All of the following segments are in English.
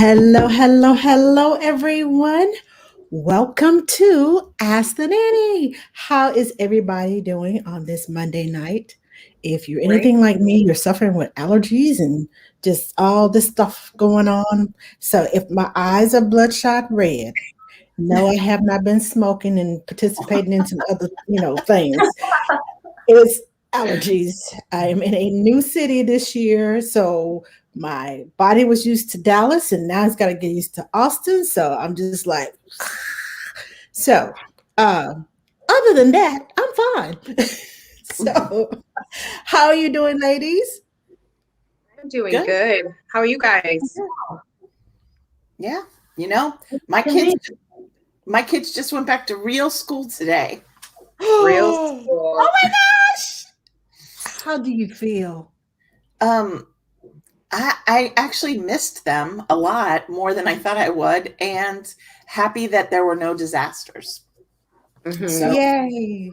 Hello, hello, hello, everyone. Welcome to Ask the Nanny. How is everybody doing on this Monday night? If you're Great. anything like me, you're suffering with allergies and just all this stuff going on. So if my eyes are bloodshot red, no, I have not been smoking and participating in some other, things. It's allergies. I am in a new city this year, so my body was used to Dallas, and now it's got to get used to Austin. So I'm just like, so. Other than that, I'm fine. So, how are you doing, ladies? I'm doing Good. good. How are you guys? Yeah. You know, my kids my kids just went back to real school today. Real Oh school. my gosh! How do you feel? Um I actually missed them a lot more than I thought I would, and happy that there were no disasters. Mhm. So Yay!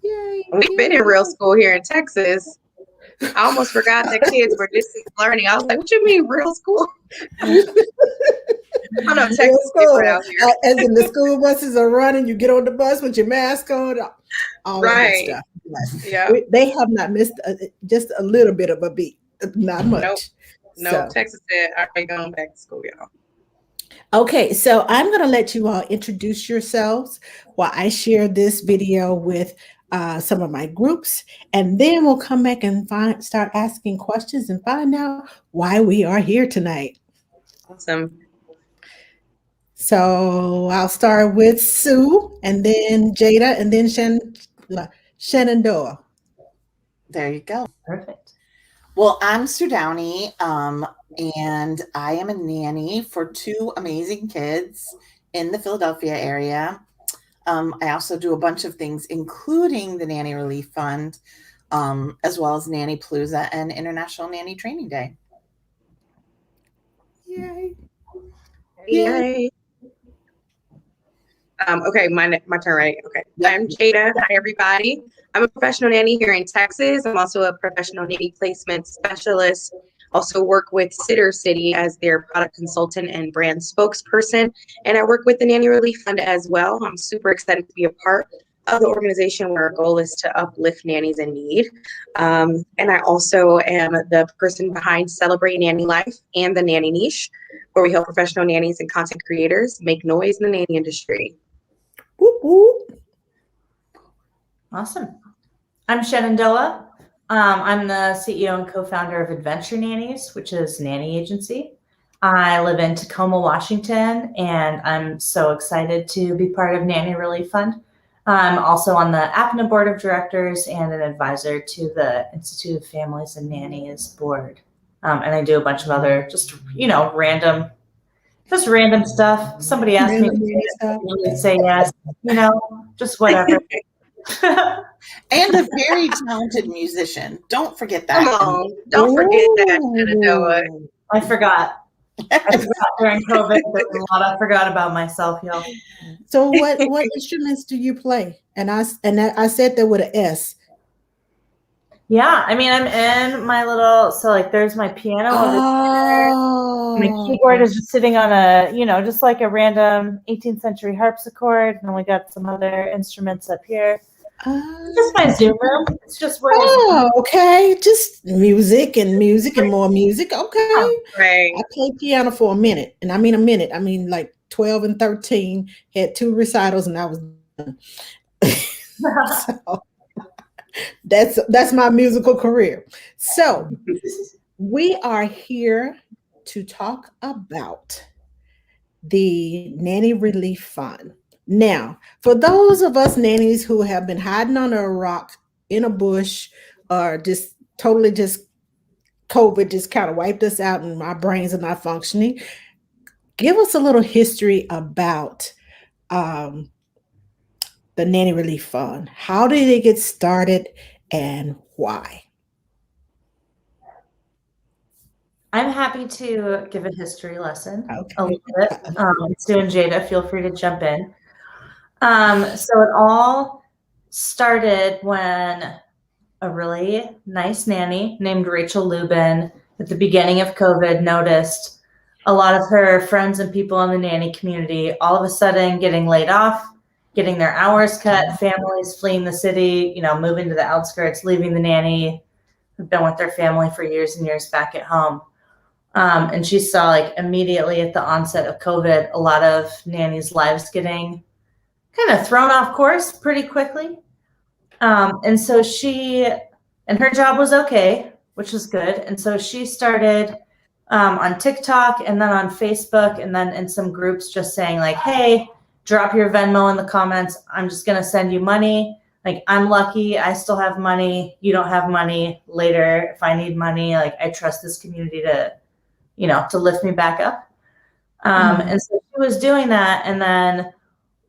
Yay! We've been in real school here in Texas. I almost forgot that kids were distance learning. I was like, what you mean real school? I don't know, Texas Real is different school. out here. As in the school buses are running, you get on the bus with your mask on, all that good Right. stuff. Yes. Yeah. They have not missed just a little bit of a beat, not much. Nope. No, So, Texas said, all right, going back to school, y'all. okay, so I'm going to let you all introduce yourselves while I share this video with some of my groups, and then we'll come back and start asking questions and find out why we are here tonight. Awesome. So I'll start with Sue, and then Jada, and then Shenandoah. there you go. Perfect. Well, I'm Sue Downey, and I am a nanny for two amazing kids in the Philadelphia area. I also do a bunch of things, including the Nanny Relief Fund, as well as Nanny Palooza and International Nanny Training Day. Yay. Yay. Okay, my turn, right? Okay. Yep. I'm Jada. Hi, everybody. I'm a professional nanny here in Texas. I'm also a professional nanny placement specialist. Also work with Sitter City as their product consultant and brand spokesperson. And I work with the Nanny Relief Fund as well. I'm super excited to be a part of the organization where our goal is to uplift nannies in need. And I also am the person behind Celebrate Nanny Life and the Nanny Niche, where we help professional nannies and content creators make noise in the nanny industry. Whoop, whoop. Awesome. I'm Shenandoah. I'm the CEO and co-founder of Adventure Nannies, which is a nanny agency. I live in Tacoma, Washington, and I'm so excited to be part of Nanny Relief Fund. I'm also on the APNA board of directors and an advisor to the Institute of Families and Nannies board. And I do a bunch of other just, random stuff. Somebody asked me Random nanny stuff. to say yes, just whatever. And a very talented musician. Don't forget Come that. on, don't forget that, Shenandoah. Ooh. I forgot during COVID. There's a lot I forgot about myself, y'all. So what instruments do you play? And I said that with an S. Yeah, I mean, I'm in my little, so like there's my piano over there. My Oh, keyboard is just sitting on a, just like a random 18th century harpsichord. And then we got some other instruments up here. Just my Zoom room. It's just where oh, okay. Just music and more music. Okay. Right. I played piano for a minute. And I mean a minute. I mean like 12 and 13. Had 2 recitals and I was done. So that's my musical career. So we are here to talk about the Nanny Relief Fund. Now, for those of us nannies who have been hiding under a rock in a bush or just totally just COVID just kind of wiped us out and our brains are not functioning, give us a little history about the Nanny Relief Fund. How did it get started and why? I'm happy to give a history lesson Okay. a little bit. Sue and Jada, feel free to jump in. So it all started when a really nice nanny named Rachel Lubin at the beginning of COVID noticed a lot of her friends and people in the nanny community all of a sudden getting laid off, getting their hours cut, families fleeing the city, you know, moving to the outskirts, leaving the nanny, who've been with their family for years and years back at home. And she saw, like, immediately at the onset of COVID, a lot of nannies' lives getting kind of thrown off course pretty quickly. And so and her job was okay, which was good. And so she started on TikTok and then on Facebook and then in some groups just saying, like, hey, drop your Venmo in the comments. I'm just going to send you money. Like, I'm lucky. I still have money. You don't have money. Later, if I need money, like, I trust this community to, you know, to lift me back up. And so she was doing that. And then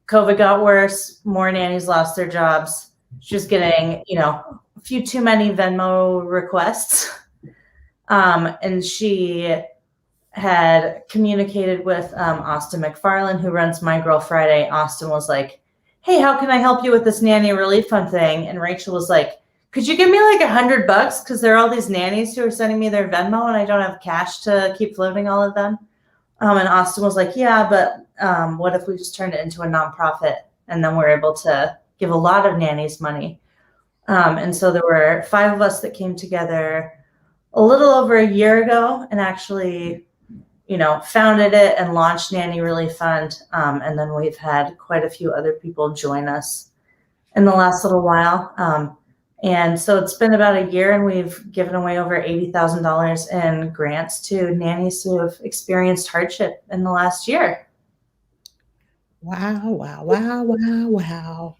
COVID got worse. More nannies lost their jobs. She was getting, you know, a few too many Venmo requests. And she had communicated with Austin McFarland, who runs My Girl Friday. Austin was like, hey, how can I help you with this Nanny Relief Fund thing? And Rachel was like, could you give me like $100? Because there are all these nannies who are sending me their Venmo and I don't have cash to keep floating all of them. And Austin was like, yeah, but what if we just turned it into a nonprofit and then we're able to give a lot of nannies money? And so there were 5 of us that came together a little over a year ago and actually, you know, founded it and launched Nanny Relief Fund. And then we've had quite a few other people join us in the last little while. And so it's been about a year and we've given away over $80,000 in grants to nannies who have experienced hardship in the last year. Wow, wow, wow, wow, wow.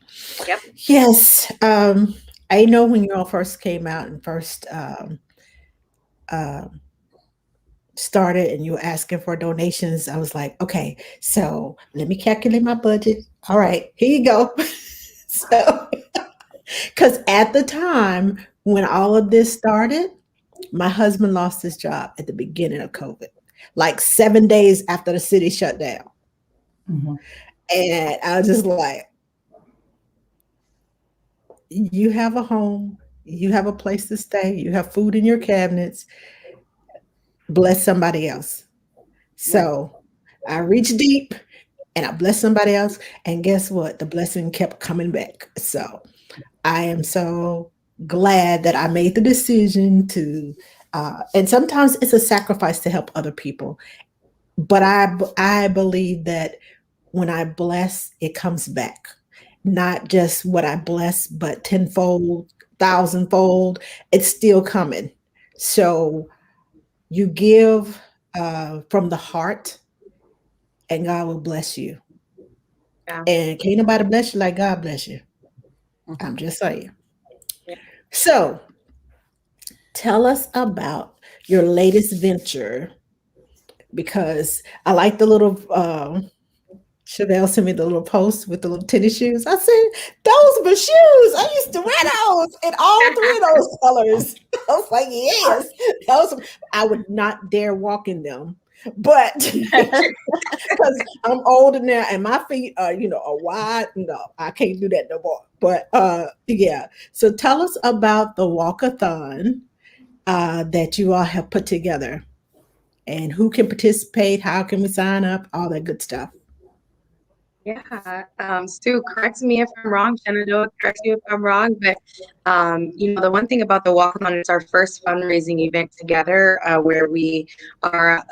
Yep. Yes. I know when you all first came out and first started and you were asking for donations, I was like, okay, so let me calculate my budget. All right, here you go. So, because at the time when all of this started, my husband lost his job at the beginning of COVID, like 7 days after the city shut down. Mm-hmm. And I was just like, you have a home, you have a place to stay, you have food in your cabinets, bless somebody else. So I reached deep and I blessed somebody else. And guess what? The blessing kept coming back. So I am so glad that I made the decision to, and sometimes it's a sacrifice to help other people. But I believe that when I bless, it comes back. Not just what I bless, but tenfold, thousandfold, it's still coming. So you give from the heart and God will bless you. Yeah. And can't nobody bless you like God bless you. I'm just saying. Yeah. So tell us about your latest venture, because I like the little Chevelle sent me the little post with the little tennis shoes. I said, those were shoes. I used to wear those in all 3 of those colors. I was like, yes. I would not dare walk in them. But because I'm older now and my feet are, are wide. No, I can't do that no more. But yeah. So tell us about the Walkathon that you all have put together and who can participate, how can we sign up, all that good stuff. Yeah, Stu, correct me if I'm wrong. Shenandoah, correct me if I'm wrong. But, the one thing about the Walkathon is our first fundraising event together where we are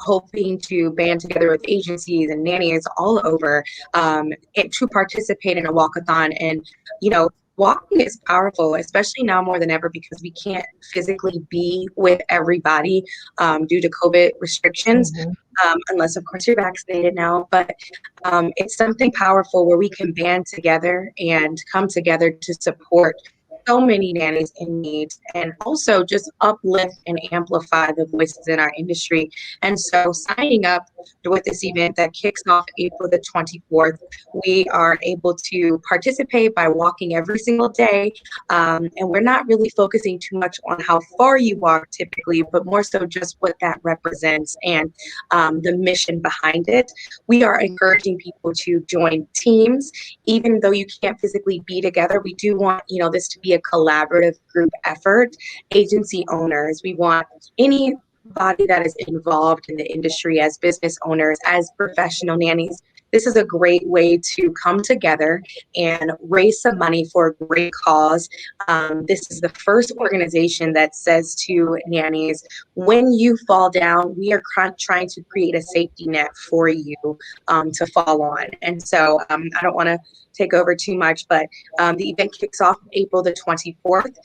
hoping to band together with agencies and nannies all over to participate in a Walkathon. And, walking is powerful, especially now more than ever, because we can't physically be with everybody due to COVID restrictions, unless, of course, you're vaccinated now. But it's something powerful where we can band together and come together to support so many nannies in need and also just uplift and amplify the voices in our industry. And so signing up with this event that kicks off April the 24th, we are able to participate by walking every single day. And we're not really focusing too much on how far you walk typically, but more so just what that represents and the mission behind it. We are encouraging people to join teams, even though you can't physically be together. We do want, this to be a collaborative group effort. Agency owners, we want any anybody that is involved in the industry as business owners, as professional nannies, this is a great way to come together and raise some money for a great cause. This is the first organization that says to nannies, when you fall down, we are trying to create a safety net for you to fall on. And so I don't want to take over too much, but the event kicks off April the 24th.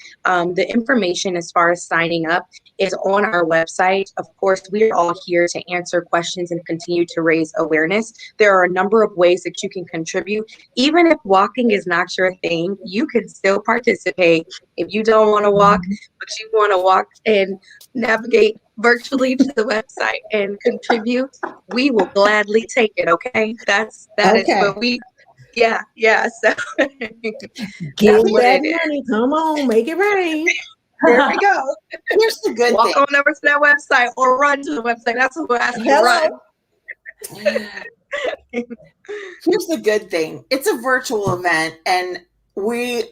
The information as far as signing up is on our website. Of course, we are all here to answer questions and continue to raise awareness. There are a number of ways that you can contribute. Even if walking is not your thing, you can still participate. If you don't want to walk, but you want to walk and navigate virtually to the website and contribute, we will gladly take it. Okay, that is what we. Yeah. So give that money. Come on, make it rain. There we go. Here's the good Walk thing. on over to that website or run to the website. That's what we're asking. Hello. Run. Here's the good thing. It's a virtual event, and we,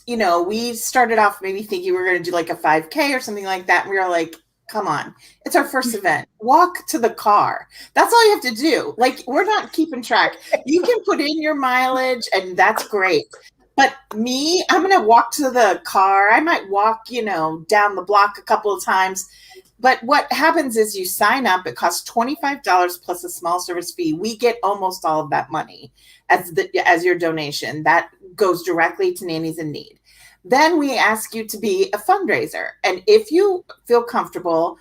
we started off maybe thinking we were going to do like a 5K or something like that. And we were like, come on, it's our first event. Walk to the car. That's all you have to do. Like, we're not keeping track. You can put in your mileage, and that's great. But me, I'm going to walk to the car. I might walk, down the block a couple of times. But what happens is you sign up. It costs $25 plus a small service fee. We get almost all of that money as your donation. That goes directly to Nannies in Need. Then we ask you to be a fundraiser. And if you feel comfortable,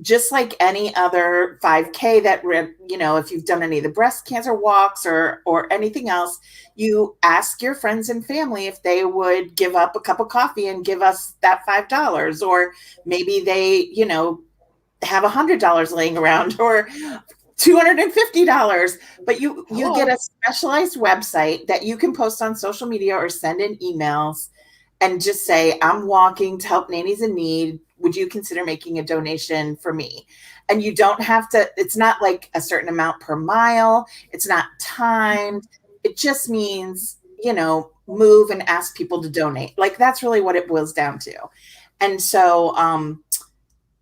just like any other 5K that, if you've done any of the breast cancer walks or anything else, you ask your friends and family if they would give up a cup of coffee and give us that $5. Or maybe they, have $100 laying around or $250. But you get a specialized website that you can post on social media or send in emails and just say, I'm walking to help Nannies in Need. Would you consider making a donation for me? And you don't have to, it's not like a certain amount per mile. It's not timed. It just means, move and ask people to donate. Like, that's really what it boils down to. And so,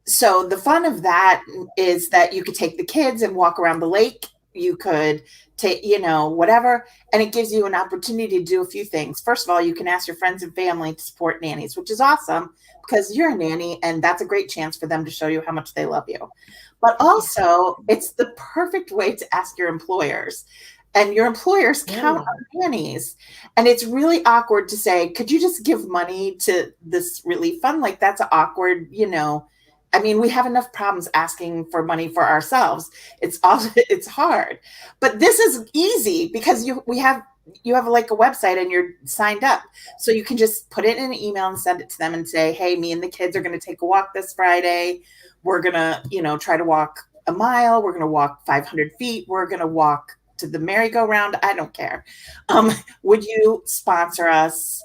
so the fun of that is that you could take the kids and walk around the lake. You could take, whatever. And it gives you an opportunity to do a few things. First of all, you can ask your friends and family to support nannies, which is awesome because you're a nanny and that's a great chance for them to show you how much they love you. But also, it's the perfect way to ask your employers. And your employers count on nannies. And it's really awkward to say, could you just give money to this relief fund? Like, that's awkward, I mean, we have enough problems asking for money for ourselves. It's hard, but this is easy because you have like a website and you're signed up. So you can just put it in an email and send it to them and say, hey, me and the kids are going to take a walk this Friday. We're going to, try to walk a mile. We're going to walk 500 feet. We're going to walk to the merry-go-round. I don't care. Would you sponsor us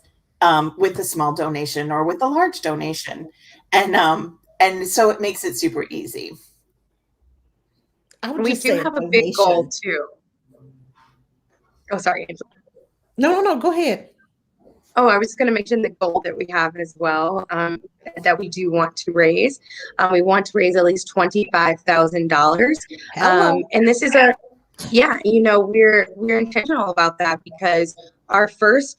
with a small donation or with a large donation? And so it makes it super easy. We do have a big goal too. Oh, sorry. No, go ahead. Oh, I was just going to mention the goal that we have as well, that we do want to raise. We want to raise at least $25,000. And this is we're intentional about that because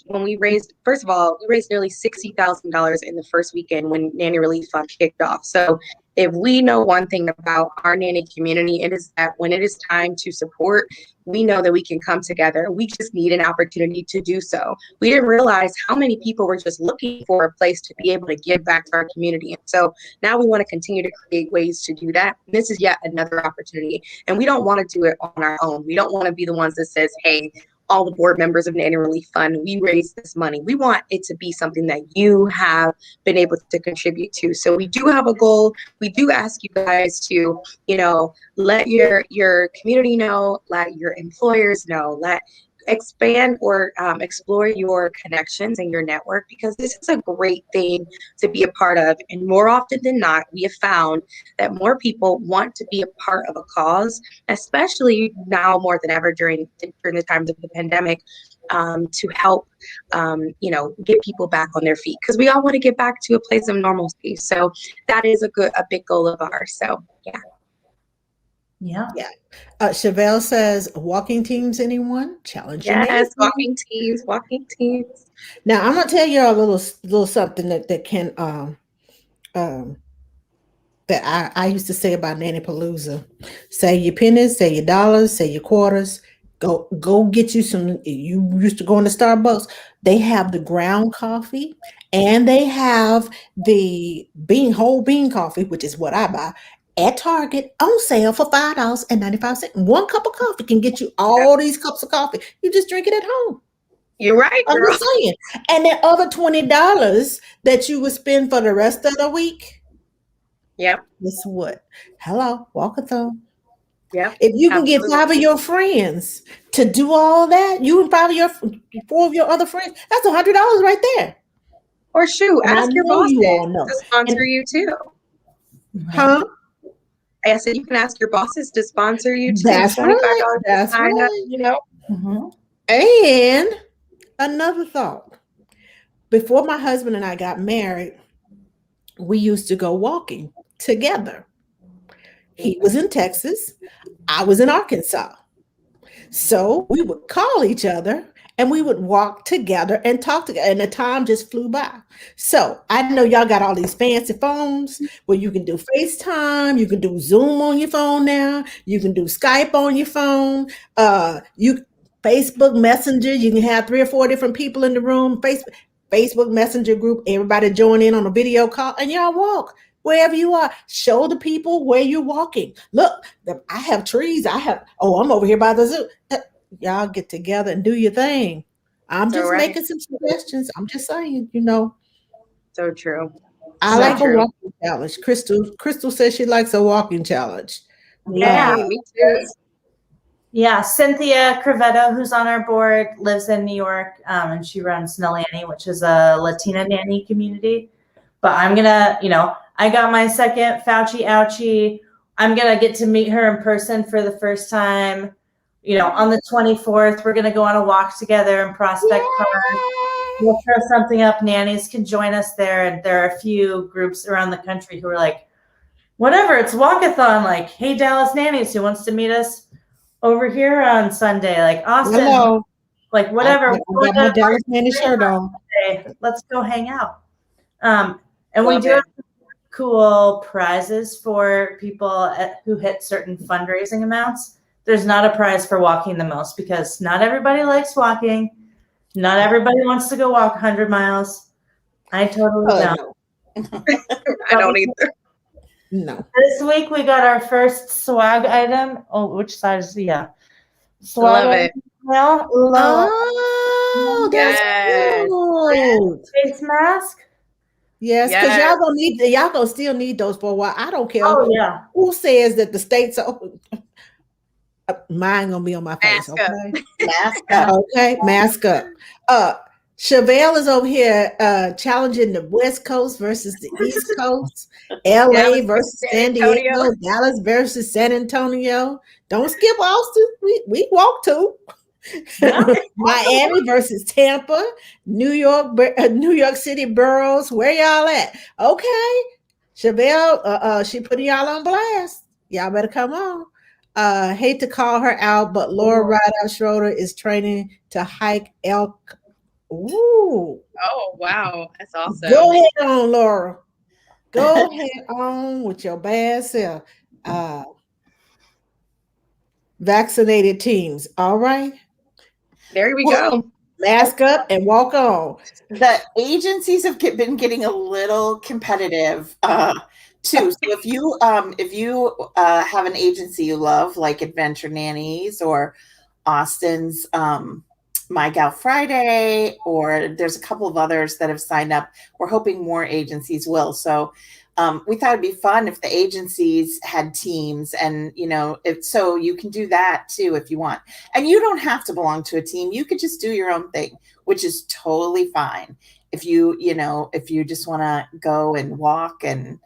when we raised nearly $60,000 in the first weekend when Nanny Relief Fund kicked off. So if we know one thing about our nanny community, it is that when it is time to support, we know that we can come together. We just need an opportunity to do so. We didn't realize how many people were just looking for a place to be able to give back to our community. And so now we want to continue to create ways to do that. And this is yet another opportunity. And we don't want to do it on our own. We don't want to be the ones that says, hey, all the board members of Nanny Relief Fund, we raise this money. We want it to be something that you have been able to contribute to. So we do have a goal. We do ask you guys to, let your community know, let your employers know, expand or explore your connections and your network, because this is a great thing to be a part of. And more often than not, we have found that more people want to be a part of a cause, especially now more than ever during the times of the pandemic. to help, get people back on their feet, because we all want to get back to a place of normalcy. So that is a big goal of ours. So yeah. Yeah. Yeah. Chevelle says, walking teams, anyone? Challenge your Yes, neighbors. walking teams. Now, I'm going to tell you a little something that can, um, that I used to say about Nanny Palooza. Say your pennies, say your dollars, say your quarters. Go get you some. You used to go into Starbucks. They have the ground coffee and they have the whole bean coffee, which is what I buy at Target on sale for $5.95. One cup of coffee can get you all these cups of coffee. You just drink it at home. You're right, I'm girl. just saying. And that other $20 that you would spend for the rest of the week. Yep. Guess what? Hello, Walkathon. Yep. If you can get Absolutely. 5 of your friends to do all that, you and 4 of your other friends, that's $100 right there. Or shoot, And I ask your know bosses you all know. to sponsor you too. Huh? I said you can ask your bosses to sponsor you too. That's $25 right. to That's sign up, right. Mhm. And another thought. Before my husband and I got married, we used to go walking together. He was in Texas. I was in Arkansas. So we would call each other and we would walk together and talk together, and the time just flew by. So I know y'all got all these fancy phones where you can do FaceTime, you can do Zoom on your phone now, you can do Skype on your phone, you Facebook Messenger, you can have 3 or 4 different people in the room, Facebook Messenger group, everybody join in on a video call, and y'all walk wherever you are. Show the people where you're walking. Look, I have trees. I'm over here by the zoo. Y'all get together and do your thing. I'm So just right. making some suggestions. I'm just saying, So true. I So like a true. walking challenge. Crystal says she likes a walking challenge. Yeah. Yay, me too. Yeah, Cynthia Crevetto, who's on our board, lives in New York, and she runs Nanny, which is a Latina nanny community. But I'm gonna, I got my second Fauci ouchie. I'm gonna get to meet her in person for the first time. On the 24th, we're gonna go on a walk together in Prospect Park. We'll throw something up. Nannies can join us there, and there are a few groups around the country who are like, whatever, it's walkathon. Like, hey, Dallas nannies, who wants to meet us over here on Sunday? Like Austin, Hello. like whatever. I got my Dallas Nanny shirt on. Let's go hang out. And Love we do it. have cool prizes for people who hit certain fundraising amounts. There's not a prize for walking the most because not everybody likes walking. Not everybody wants to go walk 100 miles. I totally don't. No. I don't either. No. This week we got our first swag item. Oh, which size? Yeah. Swag Love item. it. Well, Oh, that's Yes. cute. face mask. Yes, because Yes. y'all gonna still need those for a while. I don't care Oh yeah. who says that the states are open. Mine gonna be on my face. Mask up. Okay. Mask up. Okay, mask up. Chevelle is over here challenging the West Coast versus the East Coast, LA Dallas versus San San Diego, Antonio. Dallas versus San Antonio. Don't skip Austin. We walk too. Yeah. Miami versus Tampa, New York City boroughs. Where y'all at? Okay, Chevelle, she putting y'all on blast. Y'all better come on. Hate to call her out, but Laura Rideout Schroeder is training to hike elk. Ooh. Oh, wow. That's awesome. Go ahead on, Laura. Go ahead on with your bad self. Vaccinated teams. All right. There we go. Mask up and walk on. The agencies have been getting a little competitive too. So if you have an agency you love, like Adventure Nannies or Austin's My Gal Friday, or there's a couple of others that have signed up. We're hoping more agencies will. So we thought it'd be fun if the agencies had teams, and if so, you can do that too if you want. And you don't have to belong to a team. You could just do your own thing, which is totally fine. If you just want to go and walk and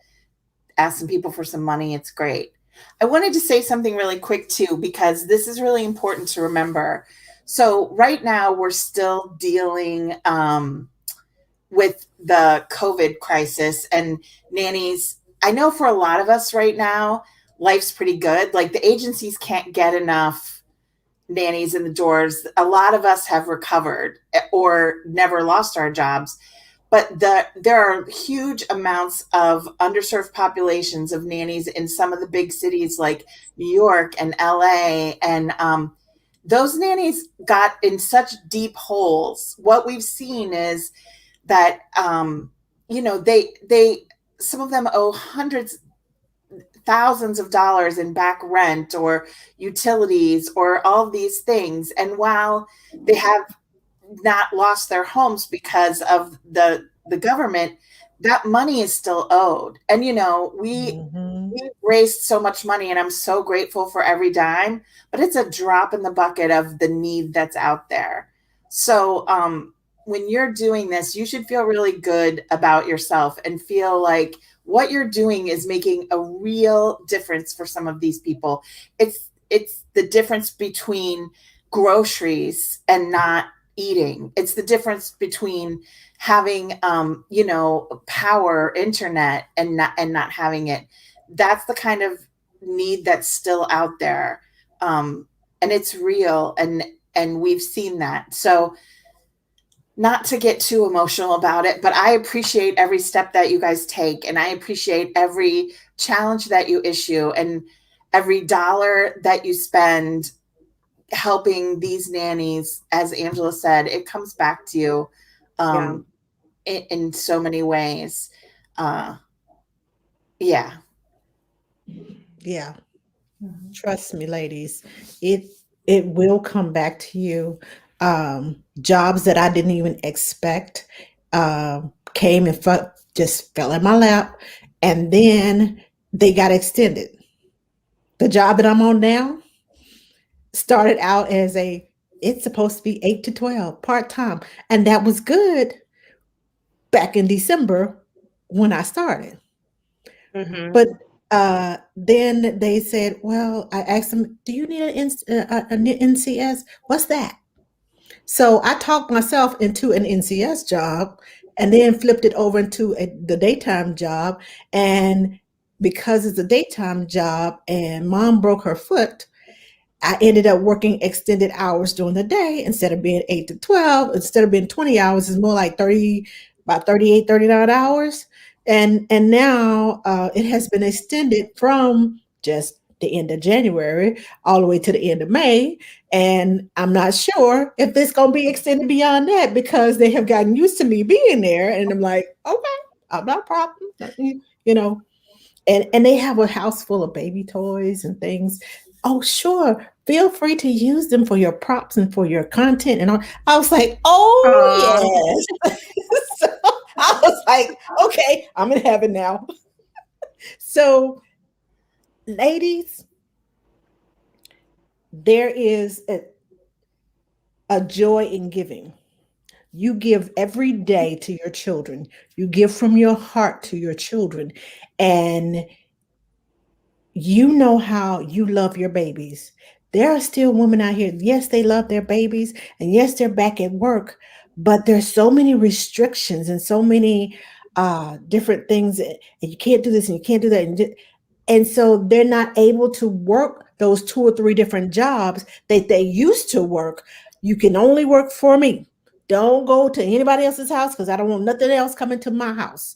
ask some people for some money, it's great. I wanted to say something really quick too, because this is really important to remember. So right now we're still dealing with the COVID crisis, and nannies, I know for a lot of us right now, life's pretty good. Like the agencies can't get enough nannies in the doors. A lot of us have recovered or never lost our jobs, but there are huge amounts of underserved populations of nannies in some of the big cities like New York and LA. And those nannies got in such deep holes. What we've seen is that, they some of them owe hundreds, thousands of dollars in back rent or utilities or all these things. And while they have not lost their homes because of the government, that money is still owed. And we raised so much money, and I'm so grateful for every dime, but it's a drop in the bucket of the need that's out there. So when you're doing this, you should feel really good about yourself and feel like what you're doing is making a real difference for some of these people. It's the difference between groceries and not eating. It's the difference between having power, internet, and not having it. That's the kind of need that's still out there, and it's real, and we've seen that. So, not to get too emotional about it, but I appreciate every step that you guys take, and I appreciate every challenge that you issue and every dollar that you spend helping these nannies. As Angela said, it comes back to you in so many ways. Yeah. Trust me, ladies, it will come back to you. Jobs that I didn't even expect came and just fell in my lap, and then they got extended. The job that I'm on now started out as it's supposed to be 8 to 12 part-time, and that was good back in December when I started. But then they said, well, I asked them, do you need an NCS? What's that? So I talked myself into an NCS job and then flipped it over into the daytime job. And because it's a daytime job and mom broke her foot, I ended up working extended hours during the day. Instead of being 8 to 12, instead of being 20 hours, it's more like about 38, 39 hours. And now it has been extended from just the end of January all the way to the end of May. And I'm not sure if it's going to be extended beyond that, because they have gotten used to me being there. And I'm like, okay, I'm not a problem, and they have a house full of baby toys and things. Oh, sure. Feel free to use them for your props and for your content. And all. I was like, oh, yes. So I was like, okay, I'm in heaven now. So, ladies, there is a joy in giving. You give every day to your children. You give from your heart to your children. And you know how you love your babies. There are still women out here. Yes, they love their babies. And yes, they're back at work. But there's so many restrictions and so many different things. And you can't do this and you can't do that. And so they're not able to work those 2 or 3 different jobs that they used to work. You can only work for me. Don't go to anybody else's house, because I don't want nothing else coming to my house.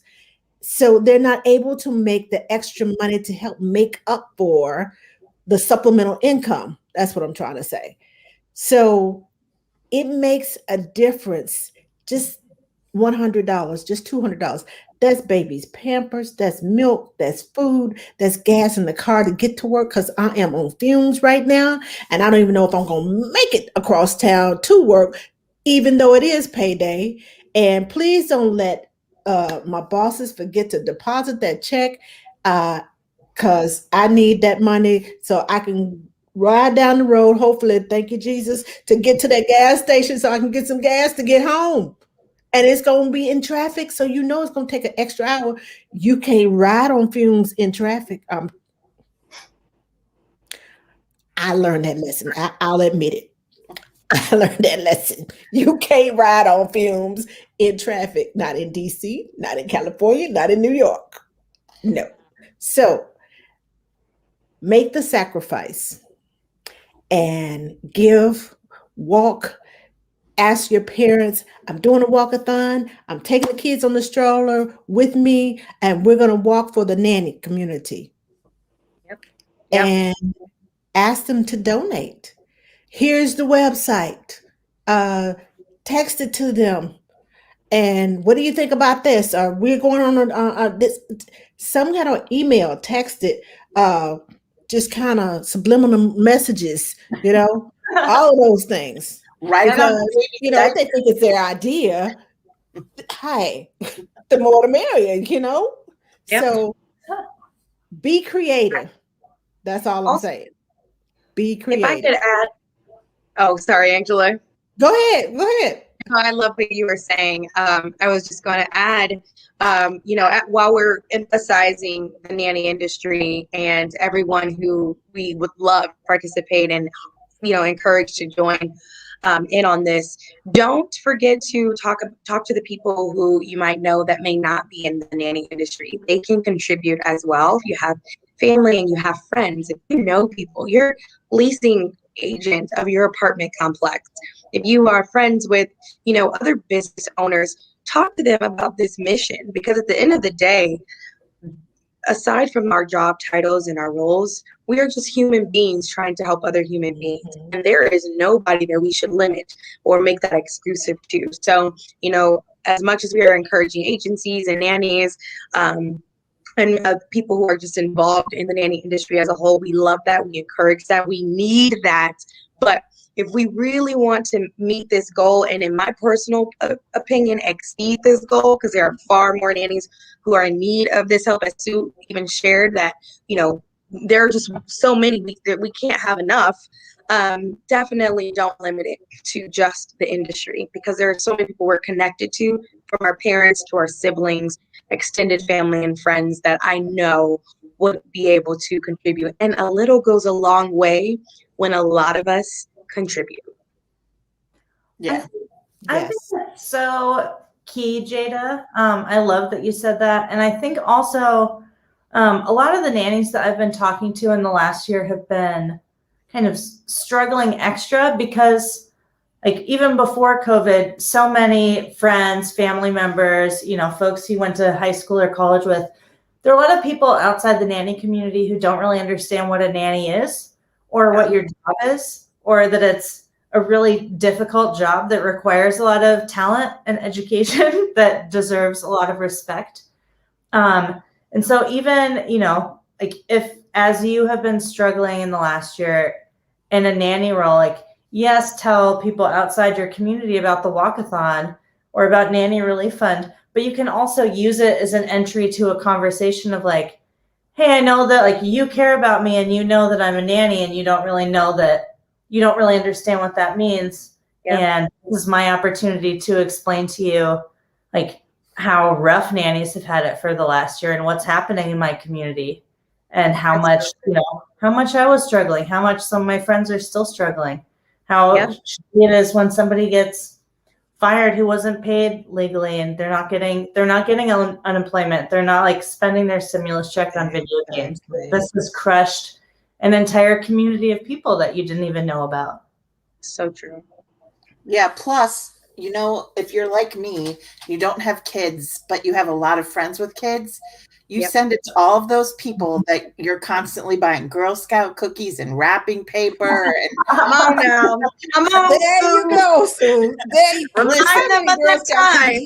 So they're not able to make the extra money to help make up for the supplemental income. That's what I'm trying to say. So it makes a difference. Just $100, just $200. That's babies' Pampers, that's milk, that's food, that's gas in the car to get to work, because I am on fumes right now. And I don't even know if I'm going to make it across town to work, even though it is payday. And please don't let my bosses forget to deposit that check, because I need that money so I can ride down the road, hopefully, thank you, Jesus, to get to that gas station so I can get some gas to get home. And it's going to be in traffic, so it's going to take an extra hour. You can't ride on fumes in traffic. I learned that lesson. I'll admit it. I learned that lesson. You can't ride on fumes in traffic, not in DC, not in California, not in New York. No. So make the sacrifice and walk, ask your parents, I'm doing a walkathon, I'm taking the kids on the stroller with me, and we're going to walk for the nanny community. Yep. And ask them to donate. Here's the website. Text it to them. And what do you think about this? We're going on this, some kind of email, text it, just kind of subliminal messages, all of those things. Right. Because, if they think it's their idea, hey, the more the merrier, Yep. So be creative. That's all I'm saying. Be creative. If I could add, oh, sorry, Angela. Go ahead. No, I love what you were saying. I was just going to add, while we're emphasizing the nanny industry and everyone who we would love to participate and, encourage to join in on this, don't forget to talk to the people who you might know that may not be in the nanny industry. They can contribute as well. If you have family and you have friends, if you know people, you're leasing agent of your apartment complex. If you are friends with, other business owners, talk to them about this mission, because at the end of the day, aside from our job titles and our roles, we are just human beings trying to help other human beings. And there is nobody that we should limit or make that exclusive to. So, as much as we are encouraging agencies and nannies, and people who are just involved in the nanny industry as a whole, we love that. We encourage that. We need that. But if we really want to meet this goal, and in my personal opinion, exceed this goal, because there are far more nannies who are in need of this help, as Sue even shared, that, there are just so many that we can't have enough. Definitely don't limit it to just the industry, because there are so many people we're connected to, from our parents to our siblings, extended family and friends, that I know would be able to contribute. And a little goes a long way when a lot of us contribute. Yeah. I think that's so key, Jada. I love that you said that. And I think also a lot of the nannies that I've been talking to in the last year have been kind of struggling extra, because even before COVID, so many friends, family members, folks you went to high school or college with, there are a lot of people outside the nanny community who don't really understand what a nanny is, or what your job is, or that it's a really difficult job that requires a lot of talent and education that deserves a lot of respect. And so even, if, as you have been struggling in the last year in a nanny role, yes, tell people outside your community about the Walkathon or about Nanny Relief Fund, but you can also use it as an entry to a conversation of hey, I know that you care about me, and you know that I'm a nanny, and you don't really understand what that means. Yeah. And this is my opportunity to explain to you how rough nannies have had it for the last year, and what's happening in my community, and how much I was struggling, how much some of my friends are still struggling, how it is when somebody gets fired who wasn't paid legally, and they're not getting unemployment. They're not spending their stimulus check on video games. This has crushed an entire community of people that you didn't even know about. So true. Yeah. Plus, if you're like me, you don't have kids, but you have a lot of friends with kids, you send it to all of those people that you're constantly buying Girl Scout cookies and wrapping paper. And come on now. Come on. There you go, Sue. Remind them of that time.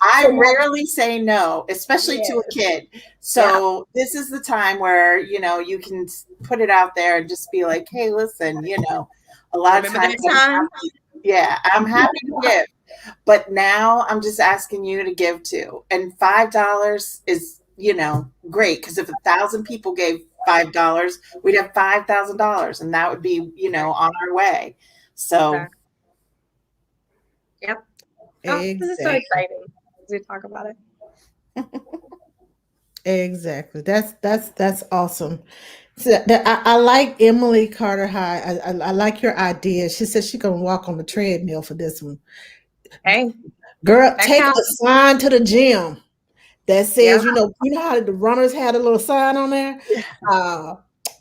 I rarely say no, especially to a kid. So this is the time where, you can put it out there and just be like, hey, listen, a lot of times I'm happy to give. But now I'm just asking you to give too. And $5 is, great. Because if 1,000 people gave $5, we'd have $5,000, and that would be, on our way. So. Yep. Oh, this is so exciting as we talk about it. Exactly. That's awesome. So I like Emily Carter High. I like your idea. She said she's gonna walk on the treadmill for this one. Hey, Girl, that take a counts. sign to the gym that Yeah. says, you know how the runners had a little sign on there?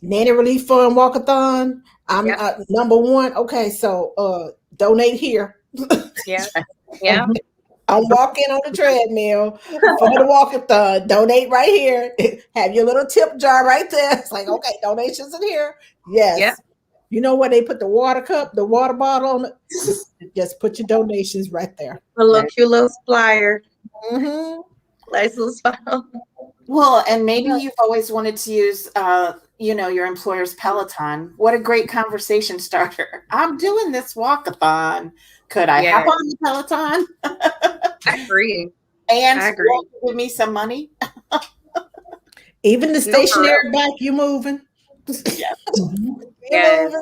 Nanny Relief Fund Walkathon. I'm Yep. number one. Okay, so donate here. Yeah. Yeah. I'm walking on the treadmill for the walkathon. Donate right here. Have your little tip jar right there. It's like, okay, donations in here. Yes. Yep. You know where they put the water cup, the water bottle on it? Just put your donations right there. A little cute little flyer. Mm-hmm. Nice little smile. Well, and maybe you've always wanted to use, your employer's Peloton. What a great conversation starter. I'm doing this walkathon. Could I hop on the Peloton? I agree. And I agree. give me some money? Even the stationary bike, you moving? Yes. Yes.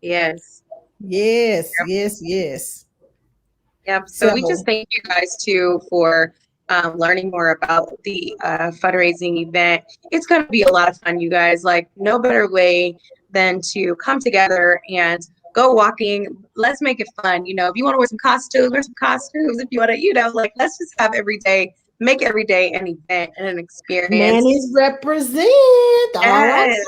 Yes. Yes. Yes. Yes. Yep. So we just thank you guys too for learning more about the fundraising event. It's going to be a lot of fun, you guys. Like, no better way than to come together and go walking. Let's make it fun. You know, if you want to wear some costumes, wear some costumes. If you want to, let's just have make every day an event and an experience. Nannies represent. Yes. All I'm saying.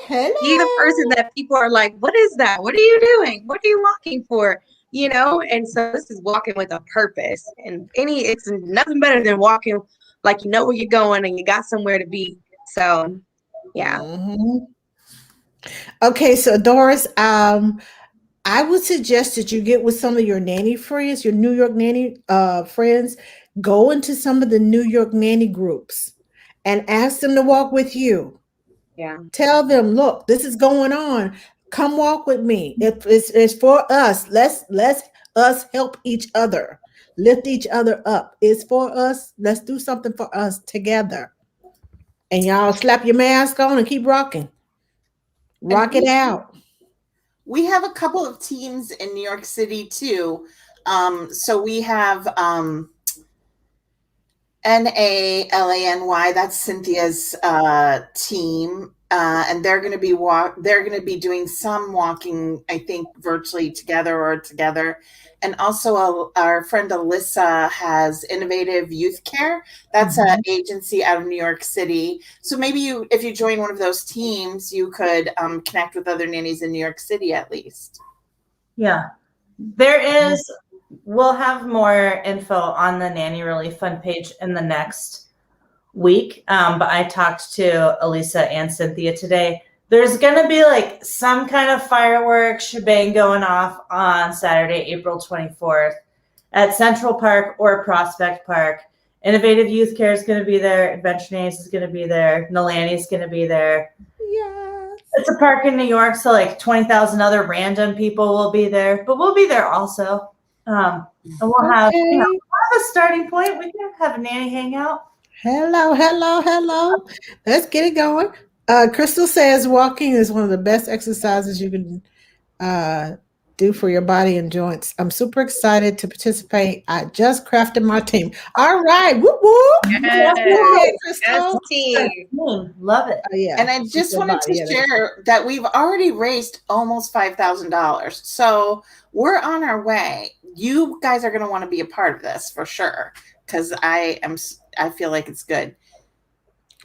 Hello. Be the person that people are like, what is that? What are you doing? What are you walking for? And so this is walking with a purpose, and it's nothing better than walking like you know where you're going and you got somewhere to be. So, yeah. Mm-hmm. Okay, so Doris, I would suggest that you get with some of your nanny friends, your New York nanny friends, go into some of the New York nanny groups and ask them to walk with you. Yeah. Tell them, look, this is going on. Come walk with me. It's for us. Let's us help each other, lift each other up. It's for us. Let's do something for us together. And y'all slap your mask on and keep rocking. Rock it out. We have a couple of teams in New York City too. So we have NALANY, that's Cynthia's team. And they're going to be doing some walking, I think, virtually together. And also our friend Alyssa has Innovative Youth Care. That's an agency out of New York City. So maybe if you join one of those teams, you could connect with other nannies in New York City at least. Yeah. We'll have more info on the Nanny Relief Fund page in the next week. But I talked to Elisa and Cynthia today. There's going to be like some kind of fireworks shebang going off on Saturday, April 24th at Central Park or Prospect Park. Innovative Youth Care is going to be there. Adventure Nannies is going to be there. Nalani is going to be there. Yes. It's a park in New York, so like 20,000 other random people will be there. But we'll be there also. And we'll have, a starting point. We can have a nanny hangout. Hello. Let's get it going. Crystal says walking is one of the best exercises you can do for your body and joints. I'm super excited to participate. I just crafted my team. All right. Whoop, whoop. Yes. Hey, Crystal. Love it. Yeah. And I just wanted to share that we've already raised almost $5,000. So we're on our way. You guys are going to want to be a part of this for sure, because I feel like it's good.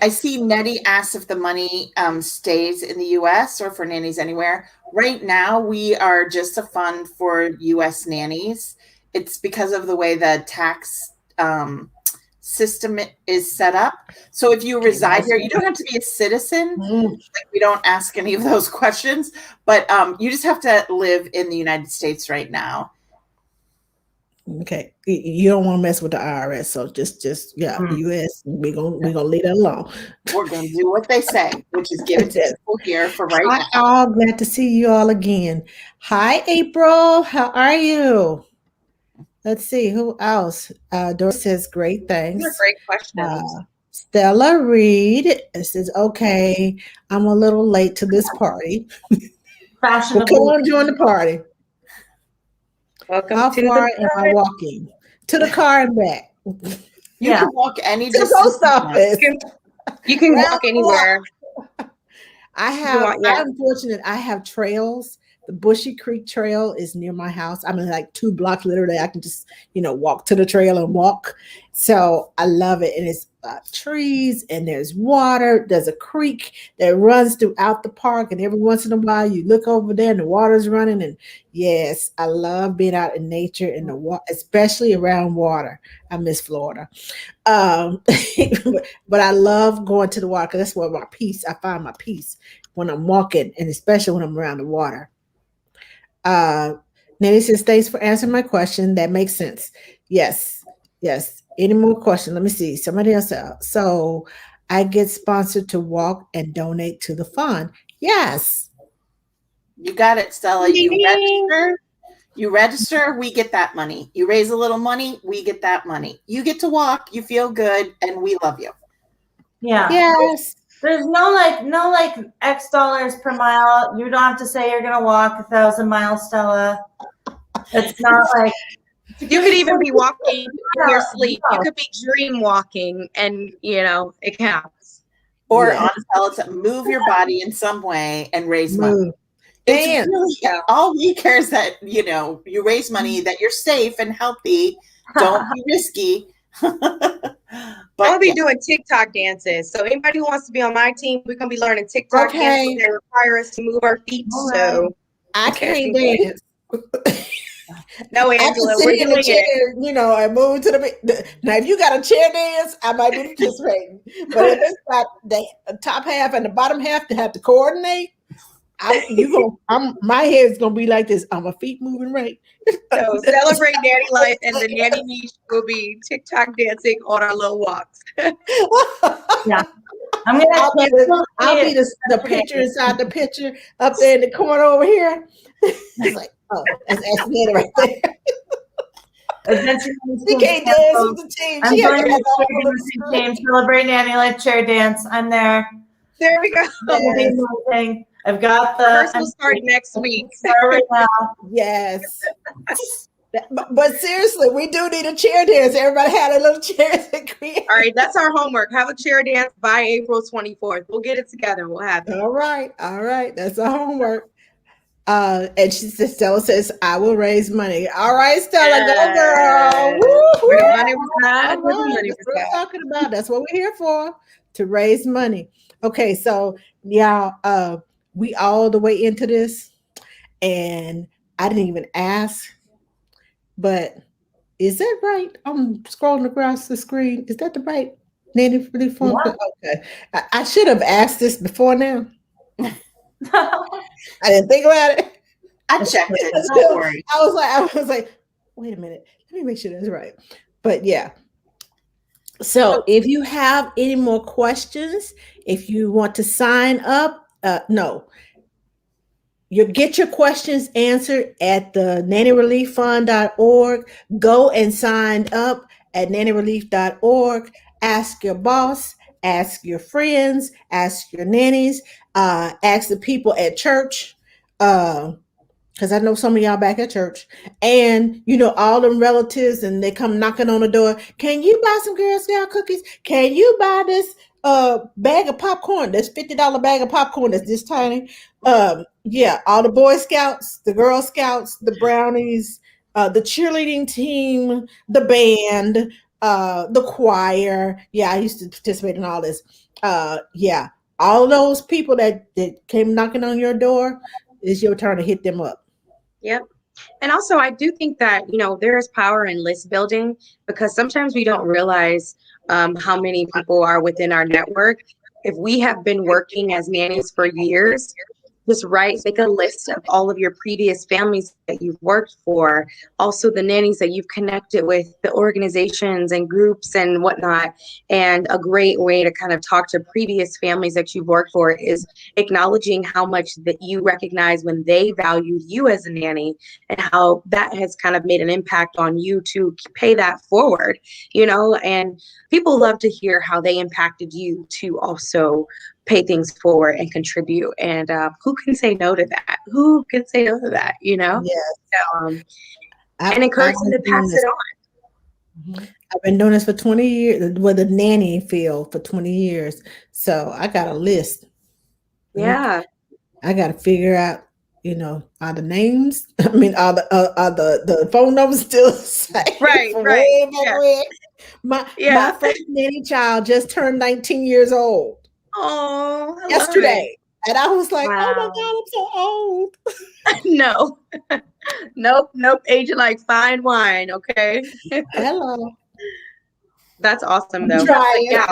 I see Nettie asks if the money stays in the U.S. or for nannies anywhere. Right now, we are just a fund for U.S. nannies. It's because of the way the tax system is set up. So if you reside here, you don't have to be a citizen. Like, we don't ask any of those questions, but you just have to live in the United States right now. Okay, you don't want to mess with the IRS, so just U.S. We're gonna leave that alone. We're gonna do what they say, which is give it to people here for right now. I'm glad to see you all again. Hi, April. How are you? Let's see who else. Doris says great things. These are great questions. Stella Reed says, "Okay, I'm a little late to this party. Well, come on, join the party." Welcome How to far the am I walking? To the car and back. You can walk any to the post office. You can walk anywhere. I'm fortunate. I have trails. The Bushy Creek Trail is near my house. I'm in like 2 blocks literally. I can just, walk to the trail and walk. So I love it. And it's trees and there's water. There's a creek that runs throughout the park. And every once in a while you look over there and the water's running. And yes, I love being out in nature and the water, especially around water. I miss Florida. But I love going to the water because that's where I find my peace when I'm walking, and especially when I'm around the water. Nanny says, thanks for answering my question. That makes sense. Yes. Any more questions? Let me see. Somebody else. So I get sponsored to walk and donate to the fund. Yes. You got it, Stella. You register, we get that money. You raise a little money, we get that money. You get to walk, you feel good, and we love you. Yeah. Yes. There's no X dollars per mile. You don't have to say you're gonna walk 1,000 miles, Stella. It's not like you could even be walking in your sleep. You could be dream walking, and it counts. Or on Stella to move your body in some way and raise money. It's really, all we care is that you raise money, that you're safe and healthy. Don't be risky. I'll be doing TikTok dances. So anybody who wants to be on my team, we're gonna be learning TikTok dances that require us to move our feet. So I can't dance. No, Angela, we're doing it. And move to the. Now, if you got a chair dance, I might be participating. But if it's got the top half and the bottom half to have to coordinate, my head's gonna be like this. My feet moving right. So celebrate Nanny life, and the Nanny niche will be TikTok dancing on our little walks. Yeah, I'll be the picture inside the picture up there in the corner over here. It's like, that's Nanny right there. She can't dance with the team. I'm going to the team. Celebrate Nanny Life chair dance. I'm there. There we go. Yes. I've got the first will start next week. Right now. Yes. But seriously, we do need a chair dance. Everybody had a little chair. All right, that's our homework. Have a chair dance by April 24th. We'll get it together. We'll have it. All right. That's our homework. And Stella says, I will raise money. All right, Stella, go girl. Woo, where the money was not, where the money was what we're talking about. That's what we're here for, to raise money. Okay, so we all the way into this, and I didn't even ask, but is that right? I'm scrolling across the screen. Is that the right Nanny Relief Fund? Okay, I should have asked this before now. I didn't think about it. I checked it. Don't worry. I was like, wait a minute. Let me make sure that's right. But yeah. So if you have any more questions, if you want to sign up, you get your questions answered at the nannyrelieffund.org. Go and sign up at nannyrelief.org. Ask your boss, ask your friends, ask your nannies, ask the people at church, because I know some of y'all back at church, and all them relatives, and they come knocking on the door. Can you buy some Girl Scout cookies? Can you buy this bag of popcorn? That's $50 bag of popcorn that's this tiny. All the Boy Scouts, the Girl Scouts, the Brownies, the cheerleading team, the band, the choir. Yeah, I used to participate in all this. All those people that came knocking on your door, it's your turn to hit them up. Yep. And also, I do think that, there is power in list building, because sometimes we don't realize how many people are within our network. If we have been working as nannies for years, just make a list of all of your previous families that you've worked for, also the nannies that you've connected with, the organizations and groups and whatnot. And a great way to kind of talk to previous families that you've worked for is acknowledging how much that you recognize when they valued you as a nanny, and how that has kind of made an impact on you to pay that forward, and people love to hear how they impacted you to also pay things forward and contribute. And who can say no to that? Yes. So, and encourage them to pass it on. Mm-hmm. I've been doing this for 20 years with the nanny field for 20 years. So I got a list. Yeah. I got to figure out, are the names? I mean, are the phone numbers still the same Right, from right. way back Yeah. when? My Yeah. first nanny child just turned 19 years old Oh, I love it. yesterday, and I was like, "Oh my Wow. God, I'm so old." No. Nope. Aging like fine wine, okay? Hello, That's awesome I'm though. But trying. yeah,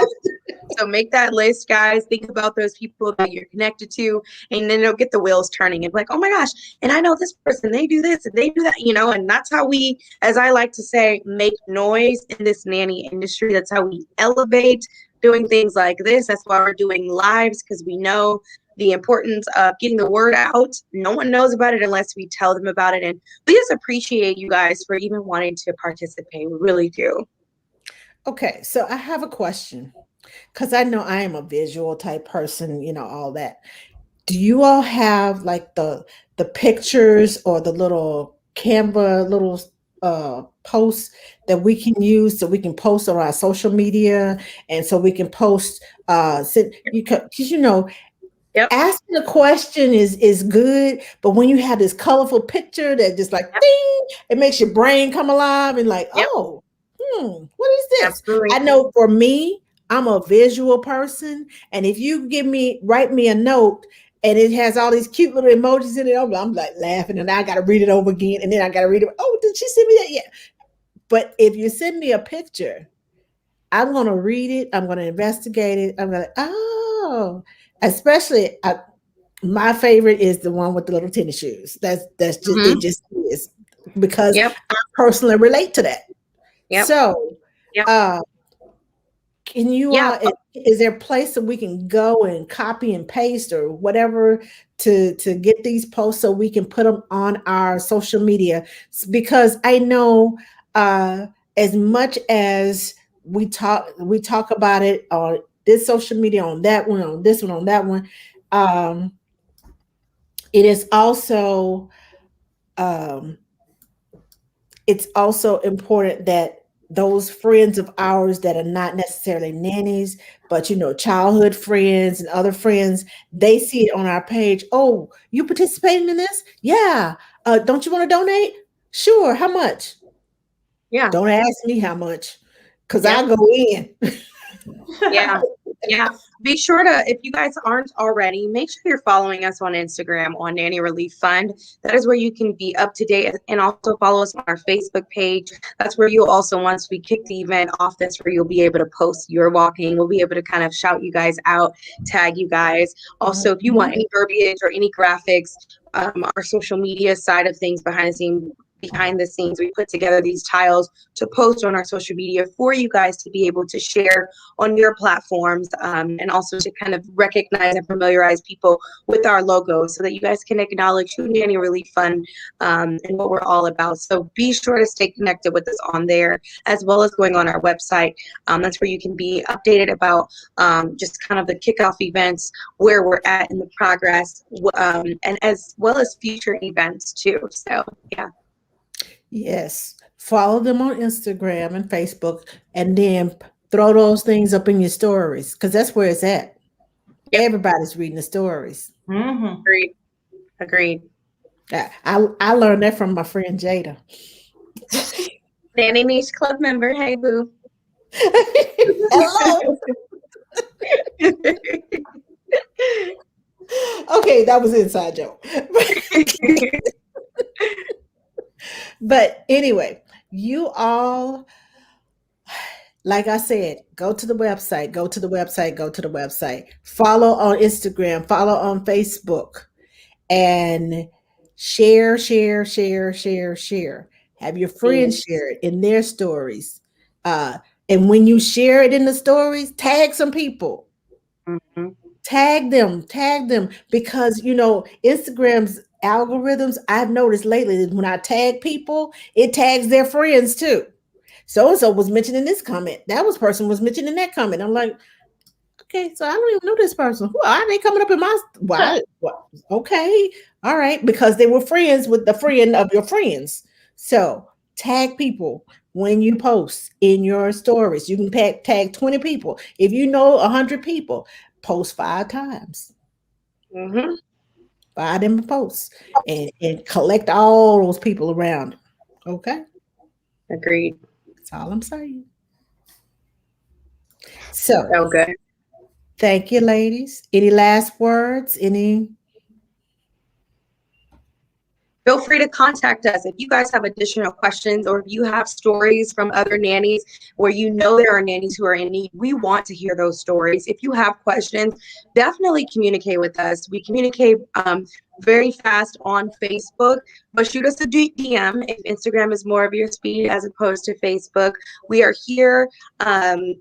so make that list, guys. Think about those people that you're connected to, and then it'll get the wheels turning. And like, oh my gosh, and I know this person, they do this and they do that, and that's how we, as I like to say, make noise in this nanny industry. That's how we elevate doing things like this. That's why we're doing lives, because we know the importance of getting the word out. No one knows about it unless we tell them about it. And we just appreciate you guys for even wanting to participate. We really do. Okay, so I have a question because I know I am a visual type person, all that. Do you all have like the pictures or the little Canva little posts that we can use so we can post on our social media, and so we can post because Yep. asking a question is good, but when you have this colorful picture that just like Yep. ding, it makes your brain come alive and like, Yep. oh, what is this? Absolutely. I know for me, I'm a visual person, and if you write me a note and it has all these cute little emojis in it, I'm like laughing, and I got to read it over again, and then I got to read it. Oh, did she send me that? Yeah. But if you send me a picture, I'm going to read it. I'm going to investigate it. I'm going to, especially my favorite is the one with the little tennis shoes. That's just, it just is, because Yep. I personally relate to that. Yep. So, Yep. can you is there a place that we can go and copy and paste or whatever to get these posts so we can put them on our social media? Because I know as much as we talk about it on this social media, on that one, on this one, on that one, it is also it's also important that those friends of ours that are not necessarily nannies, but childhood friends and other friends, they see it on our page. Oh, you participating in this? Yeah. Don't you want to donate? Sure. How much? Yeah. Don't ask me how much, because Yep. I go in. Yeah. Yeah. Be sure to, if you guys aren't already, make sure you're following us on Instagram on Nanny Relief Fund. That is where you can be up to date, and also follow us on our Facebook page. That's where you'll also, once we kick the event off, that's where you'll be able to post your walking. We'll be able to kind of shout you guys out, tag you guys. Also, if you want any verbiage or any graphics, our social media side of things behind the scenes, we put together these tiles to post on our social media for you guys to be able to share on your platforms, and also to kind of recognize and familiarize people with our logo so that you guys can acknowledge who Nanny Relief Fund and what we're all about. So be sure to stay connected with us on there, as well as going on our website. That's where you can be updated about just kind of the kickoff events, where we're at in the progress, and as well as future events too. So yeah. Yes. Follow them on Instagram and Facebook, and then throw those things up in your stories, because that's where it's at. Yep. Everybody's reading the stories. Mm-hmm. Agreed. I learned that from my friend Jada. Nanny Niche Club member. Hey, boo. Hello. Okay, that was an inside joke. But anyway, you all, like I said, go to the website, follow on Instagram, follow on Facebook, and share. Have your friends share it in their stories. And when you share it in the stories, tag some people. Mm-hmm. Tag them, because Instagram's algorithms, I've noticed lately that when I tag people, it tags their friends too. So and so was mentioned in this comment. Person was mentioned in that comment. I'm like, okay, so I don't even know this person. Why are they coming up in my? Why? Okay, all right, because they were friends with the friend of your friends. So tag people when you post in your stories. You can tag 20 people. If you know 100 people, post 5 times. Mm-hmm. Buy them a post and collect all those people around. Okay? Agreed. That's all I'm saying. So So good. thank you, ladies. Any last words? Any? Feel free to contact us if you guys have additional questions, or if you have stories from other nannies where you know there are nannies who are in need. We want to hear those stories. If you have questions, definitely communicate with us. We communicate very fast on Facebook, but shoot us a DM if Instagram is more of your speed as opposed to Facebook. We are here.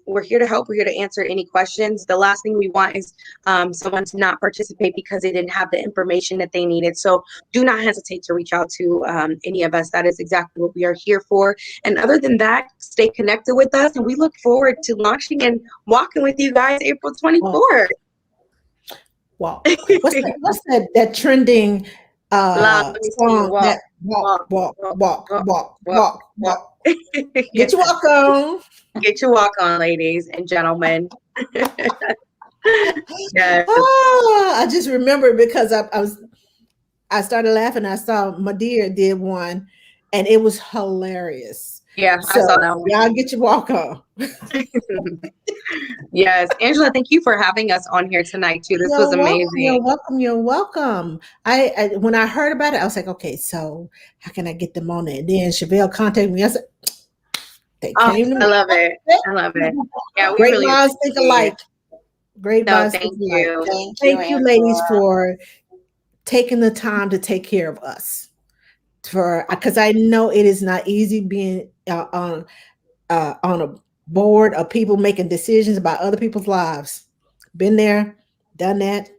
We're here to help. We're here to answer any questions. The last thing we want is someone to not participate because they didn't have the information that they needed. So do not hesitate to reach out to any of us. That is exactly what we are here for. And other than that, stay connected with us. And we look forward to launching and walking with you guys April 24th. Wow. What's that trending song? That walk. Get your walk on. Get your walk on, ladies and gentlemen. Yes. I just remember because I started laughing. I saw Madeira did one, and it was hilarious. Yeah, so, I saw that one. Y'all get your walk on. Yes, Angela, thank you for having us on here tonight too. This was amazing. You're welcome. I when I heard about it, I was like, okay, so how can I get them on there? And then Chevelle contacted me. I said, they came to me. I love it. Yeah, we great really minds think alike. Great minds thank think you. alike. Thank you, ladies, for taking the time to take care of us. Because I know it is not easy being on a board of people making decisions about other people's lives. Been there, done that,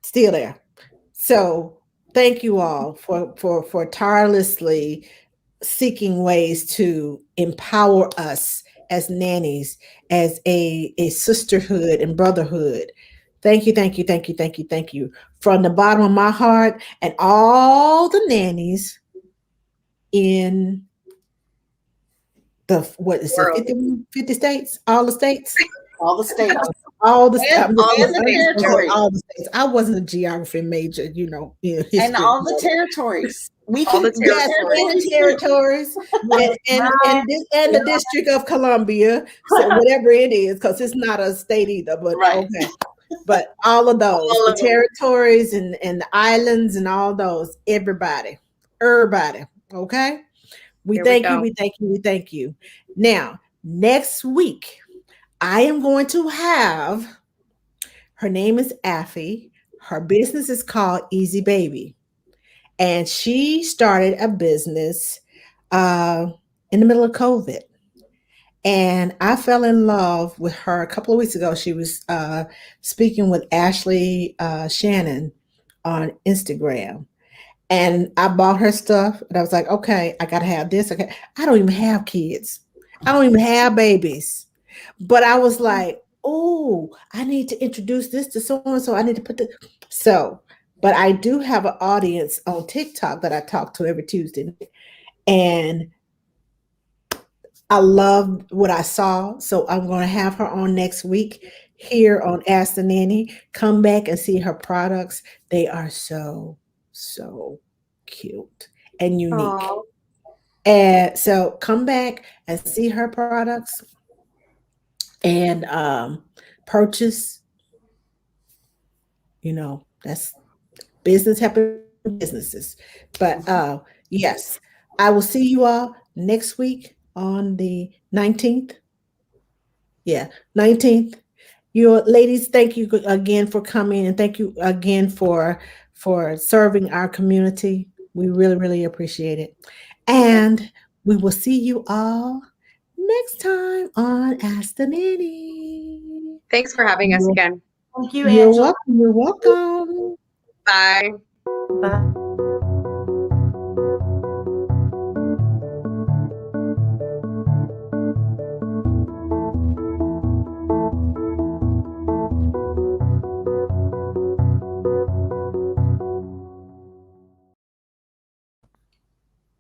still there. So thank you all for tirelessly seeking ways to empower us as nannies, as a sisterhood and brotherhood. Thank you, thank you, thank you, thank you, thank you. From the bottom of my heart, and all the nannies in the 50 states, all the states, all the states, all the states. I wasn't a geography major, history. And all the territories. And the territories, and the District of Columbia, so whatever it is, because it's not a state either. But okay, but all of those, the territories and the islands and all those, everybody. Okay. We thank you. Now, next week, I am going to have, her name is Affy. Her business is called Easy Baby. And she started a business in the middle of COVID. And I fell in love with her a couple of weeks ago. She was speaking with Ashley Shannon on Instagram. And I bought her stuff, and I was like, okay, I got to have this. Okay. I don't even have kids. I don't even have babies. But I was like, oh, I need to introduce this to so-and-so. I need to put but I do have an audience on TikTok that I talk to every Tuesday. And I loved what I saw. So I'm going to have her on next week here on Ask the Nanny. Come back and see her products. They are so cute and unique. Aww. And so come back and see her products and purchase. That's business helping businesses. But yes, I will see you all next week on the 19th. Yeah, 19th. You ladies, thank you again for coming, and thank you again for serving our community. We really, really appreciate it. And we will see you all next time on Ask the Nanny. Thanks for having us again. Thank you, Angela. You're welcome. Bye. Bye.